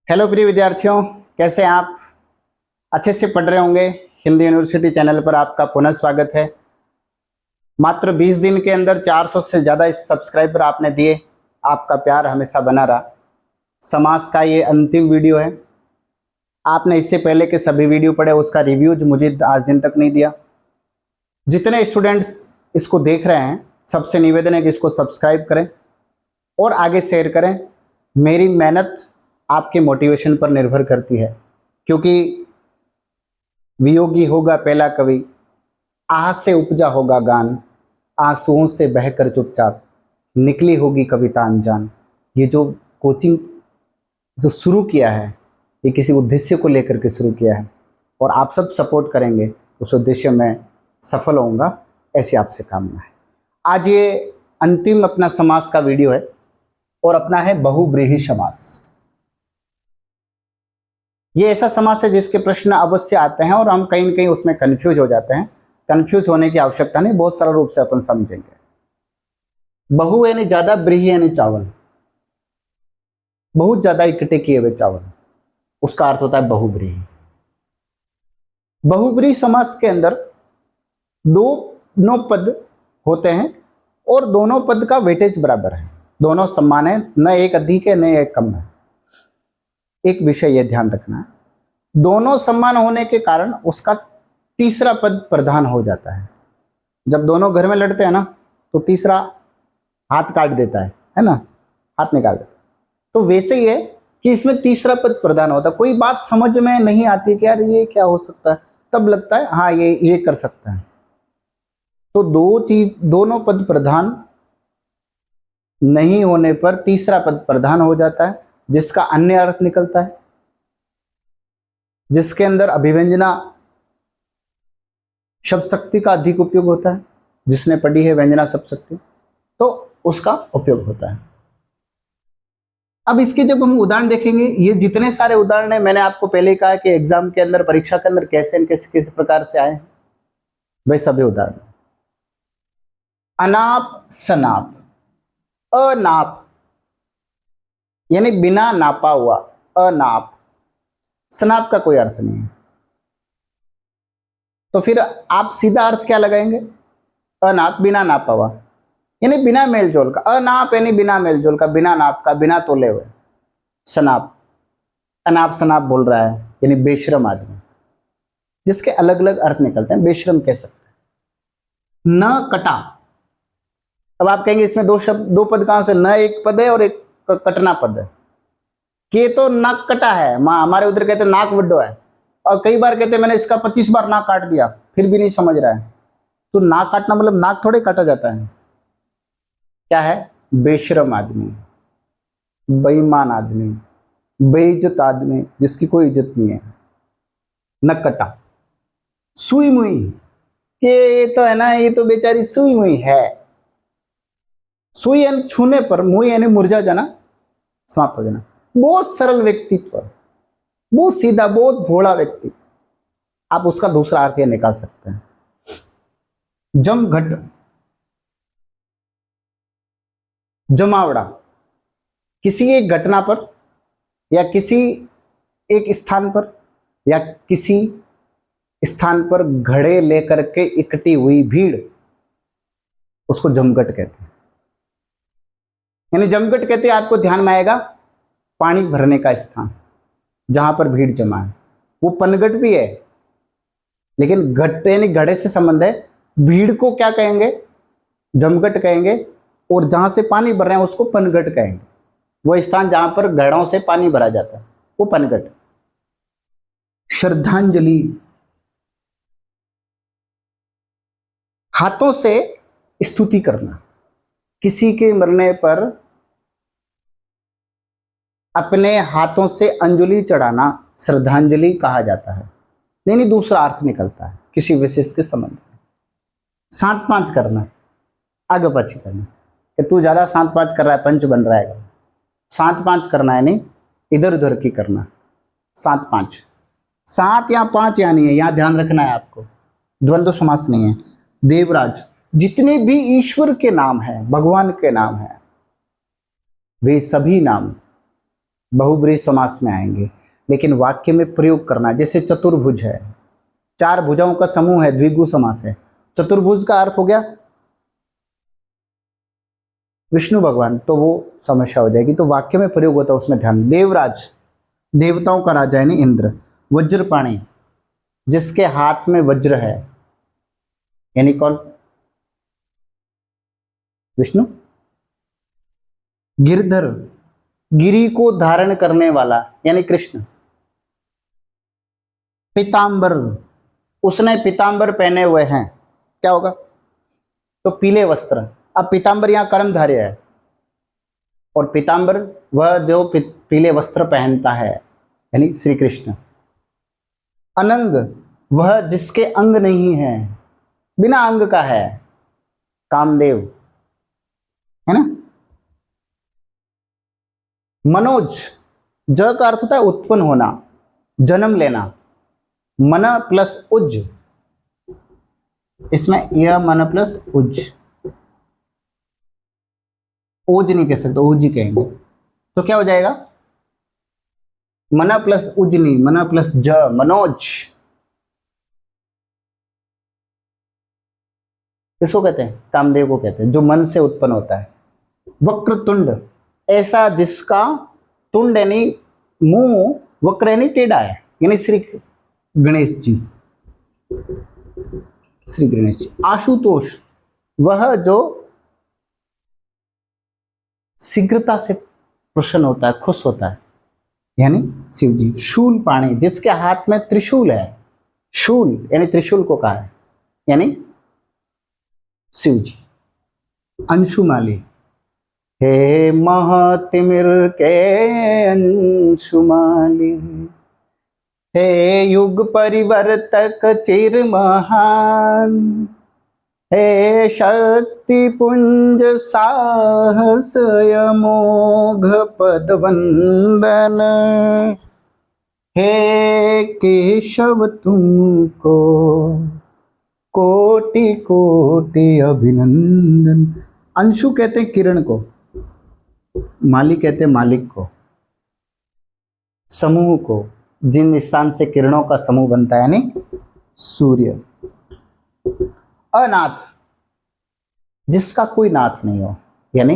Hello प्रिय विद्यार्थियों, कैसे हैं आप? अच्छे से पढ़ रहे होंगे। हिंदी यूनिवर्सिटी चैनल पर आपका पुनः स्वागत है। मात्र 20 दिन के अंदर 400 से ज़्यादा सब्सक्राइबर आपने दिए। आपका प्यार हमेशा बना रहा। समास का ये अंतिम वीडियो है। आपने इससे पहले के सभी वीडियो पढ़े, उसका रिव्यूज मुझे आज दिन तक नहीं दिया। जितने स्टूडेंट्स इसको देख रहे हैं, सबसे निवेदन है कि इसको सब्सक्राइब करें और आगे शेयर करें। मेरी मेहनत आपके मोटिवेशन पर निर्भर करती है, क्योंकि वियोगी होगा पहला कवि, आह से उपजा होगा गान, आंसुओं से बहकर चुपचाप निकली होगी कविता अनजान। ये जो कोचिंग जो शुरू किया है, ये किसी उद्देश्य को लेकर के शुरू किया है और आप सब सपोर्ट करेंगे, उस उद्देश्य में सफल होऊंगा, ऐसी आपसे कामना है। आज ये अंतिम अपना समास का वीडियो है और अपना है बहुव्रीहि समास। ये ऐसा समास है जिसके प्रश्न अवश्य आते हैं और हम कहीं न कहीं उसमें कंफ्यूज हो जाते हैं। कंफ्यूज होने की आवश्यकता नहीं, बहुत सरल रूप से अपन समझेंगे। बहु यानी ज्यादा, व्रीहि यानी चावल, बहुत ज्यादा इकट्ठे किए हुए चावल, उसका अर्थ होता है बहुव्रीहि। बहुव्रीहि समास के अंदर दोनों पद होते हैं और दोनों पद का वेटेज बराबर है, दोनों समान है, न एक अधिक है न एक कम है। एक विषय यह ध्यान रखना है, दोनों समान होने के कारण उसका तीसरा पद प्रधान हो जाता है। जब दोनों घर में लड़ते हैं ना, तो तीसरा हाथ काट देता है ना, हाथ निकाल देता है। तो वैसे ही है कि इसमें तीसरा पद प्रधान होता है। कोई बात समझ में नहीं आती कि यार ये क्या हो सकता है, तब लगता है हाँ ये कर सकता है। तो दोनों पद प्रधान नहीं होने पर तीसरा पद प्रधान हो जाता है, जिसका अन्य अर्थ निकलता है, जिसके अंदर अभिव्यंजना शब्द शक्ति का अधिक उपयोग होता है। जिसने पढ़ी है व्यंजना शब्द शक्ति, तो उसका उपयोग होता है। अब इसके जब हम उदाहरण देखेंगे, ये जितने सारे उदाहरण है, मैंने आपको पहले ही कहा कि एग्जाम के अंदर, परीक्षा के अंदर कैसे किस प्रकार से आए हैं, वे सभी उदाहरण। अनाप शनाप, अनाप यानी बिना नापा हुआ, अनाप। शनाप का कोई अर्थ नहीं है, तो फिर आप सीधा अर्थ क्या लगाएंगे? अनाप, बिना नापा हुआ, यानी बिना मेलजोल का। अनाप यानी बिना मेलजोल का, बिना नाप का, बिना तोले हुए। शनाप, अनाप शनाप बोल रहा है, यानी बेशरम आदमी, जिसके अलग अलग अर्थ निकलते हैं, बेशरम कह सकते हैं। न कटा, अब आप कहेंगे इसमें दो पद कहां से? न एक पद है और एक कटना पद है। के तो नाक कटा है, माँ हमारे उधर कहते नाक वड्डो है, और कई बार कहते मैंने इसका 25 बार नाक काट दिया, फिर भी नहीं समझ रहा है। तो नाक काटना मतलब नाक थोड़े काटा जाता है। क्या है? बेशरम आदमी, बेईमान आदमी, बेइज्जत आदमी, जिसकी कोई इज्जत नहीं है। न कटा। सुई मुई, ये तो है ना, ये तो बेचारी सुई मुई है। सुई यानी छूने पर, मुई यानी मुरझा जाना, समाप्त हो जाना। बहुत सरल व्यक्तित्व, बहुत सीधा, बहुत भोला व्यक्ति, आप उसका दूसरा अर्थ यह निकाल सकते हैं। जमघट, जमावड़ा, किसी एक घटना पर या किसी एक स्थान पर या किसी स्थान पर घड़े लेकर के इकट्ठी हुई भीड़, उसको जमघट कहते हैं। यानी जमघट कहते हैं, आपको ध्यान में आएगा पानी भरने का स्थान जहां पर भीड़ जमा है, वो पनघट भी है, लेकिन घट यानी घड़े से संबंध है। भीड़ को क्या कहेंगे? जमघट कहेंगे, और जहां से पानी भर रहे हैं उसको पनघट कहेंगे। वो स्थान जहां पर घड़ों से पानी भरा जाता है, वो पनघट। श्रद्धांजलि, हाथों से स्तुति करना, किसी के मरने पर अपने हाथों से अंजलि चढ़ाना श्रद्धांजलि कहा जाता है। नहीं, दूसरा अर्थ निकलता है किसी विशेष के संबंध में। सात पांच करना, आगे पीछे करना, कि तू ज्यादा सात पांच कर रहा है, पंच बन रहा है। सात पांच करना है, नहीं इधर उधर की करना। सात पांच, सात या पांच या नहीं है, यहां ध्यान रखना है आपको, द्वंद्व समास नहीं है। देवराज, जितने भी ईश्वर के नाम हैं, भगवान के नाम हैं, वे सभी नाम बहुब्रीहि समास में आएंगे, लेकिन वाक्य में प्रयोग करना, जैसे चतुर्भुज है, 4 भुजाओं का समूह है, द्विगु समास है। चतुर्भुज का अर्थ हो गया विष्णु भगवान, तो वो समस्या हो जाएगी। तो वाक्य में प्रयोग होता है, उसमें ध्यान। देवराज, देवताओं का राजा यानी इंद्र। वज्रपाणी, जिसके हाथ में वज्र है, यानी कौन? विष्णु। गिरधर, गिरी को धारण करने वाला यानी कृष्ण। पीतांबर, उसने पीतांबर पहने हुए हैं, क्या होगा? तो पीले वस्त्र। अब पीतांबर यहां कर्मधारय है, और पीतांबर वह जो पीले वस्त्र पहनता है, यानी श्री कृष्ण। अनंग, वह जिसके अंग नहीं है, बिना अंग का है, कामदेव, है ना। मनोज, ज का अर्थ होता है उत्पन्न होना, जन्म लेना। मन प्लस उज, इसमें यह मन प्लस उज, ओज नहीं कह सकते, ओज ही कहेंगे। तो क्या हो जाएगा? मन प्लस उजनी, मन प्लस ज, मनोज। किसको कहते हैं? कामदेव को कहते हैं, जो मन से उत्पन्न होता है। वक्रतुंड, ऐसा जिसका तुंड यानी मुंह वक्र यानी टेढ़ा है, यानी श्री गणेश जी, श्री गणेश जी। आशुतोष, वह जो शीघ्रता से प्रसन्न होता है, खुश होता है, यानी शिव जी। शूल पाणी, जिसके हाथ में त्रिशूल है, शूल यानी त्रिशूल को कहा है, यानी शिव जी। अंशुमाली, हे महातिमिर के अंशुमाली, हे युग परिवर्तक चिर महान, हे शक्ति पुंज साहस अमोघ पद वंदन, हे केशव तुमको कोटि कोटि अभिनंदन। अंशु कहते हैं किरण को, माली कहते हैं मालिक को, समूह को, जिन स्थान से किरणों का समूह बनता है, यानी सूर्य। अनाथ, जिसका कोई नाथ नहीं हो, यानी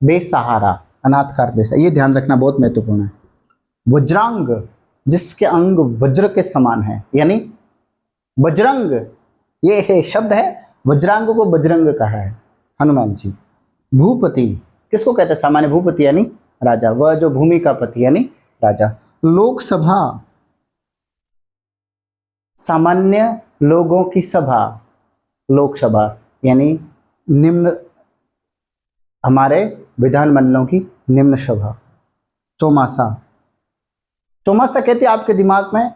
बेसहारा, अनाथ का अर्थ, ये ध्यान रखना बहुत महत्वपूर्ण है। वज्रांग, जिसके अंग वज्र के समान है, यानी बजरंग, ये है शब्द है, वज्रांग को बजरंग कहा है हनुमान जी। भूपति, किसको कहते हैं? सामान्य भूपति यानी राजा, वह जो भूमि का पति यानी राजा। लोकसभा, सामान्य लोगों की सभा, लोकसभा यानी निम्न, हमारे विधानमंडलों की निम्न सभा। चौमासा, चौमासा कहते हैं आपके दिमाग में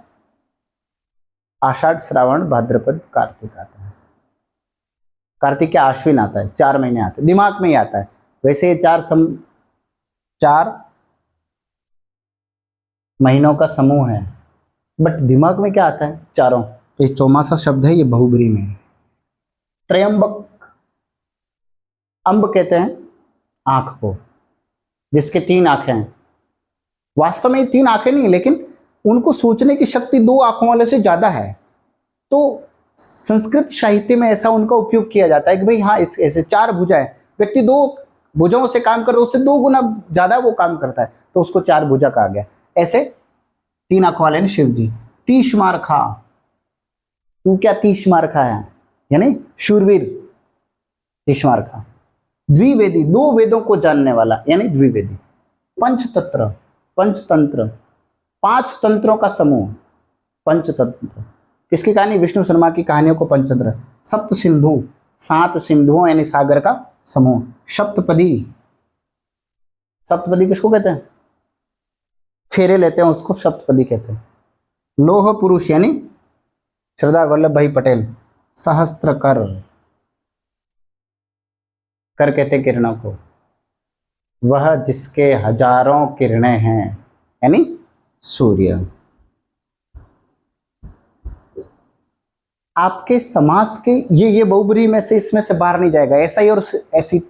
आषाढ़ श्रावण भाद्रपद कार्तिक आता है, कार्तिक क्या आश्विन आता है, 4 महीने आते हैं, दिमाग में ही आता है। वैसे ये 4 महीनों का समूह है, बट दिमाग में क्या आता है? चारों। तो ये चौमासा शब्द है, ये बहुब्रीहि में है। त्रयंबक, अंब कहते हैं आंख को, जिसके 3 आंखें हैं। वास्तव में 3 आंखें नहीं, लेकिन उनको सोचने की शक्ति 2 आंखों वाले से ज्यादा है। तो संस्कृत साहित्य में ऐसा उनका उपयोग किया जाता है कि भाई हाँ, इस ऐसे 4 भुजाएं, व्यक्ति 2 भुजाओं से काम करता है, उससे 2 गुना ज्यादा वो काम करता है, तो उसको 4 भुजा कहा गया। ऐसे 3 आंखों वाले शिव जी। तीसमार खा, तू क्या तीसमार खा है, यानी शूरवीर, तीसमार खा। द्विवेदी, 2 वेदों को जानने वाला, यानी द्विवेदी। पंचतंत्र, पंचतंत्र, 5 तंत्रों का समूह, पंचतंत्र। किसकी कहानी? विष्णु शर्मा की कहानियों को पंचतंत्र। सप्त सिंधु, 7 सिंधुओं यानी सागर का समूह। सप्तपदी, सप्तपदी किसको कहते हैं? फेरे लेते हैं उसको सप्तपदी कहते हैं। लोह पुरुष यानी सरदार वल्लभ भाई पटेल। सहस्त्र कर, कर कहते हैं किरणों को, वह जिसके हजारों किरणें हैं, यानी सूर्य। आपके समास के ये बहुब्रीहि में से, इसमें से बाहर नहीं जाएगा, ऐसा ही और ऐसी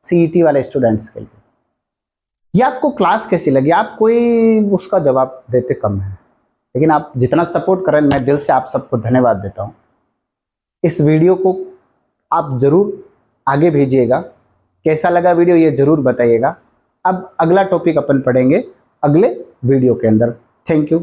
सीईटी वाले स्टूडेंट्स के लिए ये आपको क्लास कैसी लगी? आप कोई उसका जवाब देते कम है, लेकिन आप जितना सपोर्ट कर रहे हैं, मैं दिल से आप सबको धन्यवाद देता हूँ। इस वीडियो को आप ज़रूर आगे भेजिएगा। कैसा लगा वीडियो ये ज़रूर बताइएगा। अब अगला टॉपिक अपन पढ़ेंगे अगले वीडियो के अंदर। Thank you.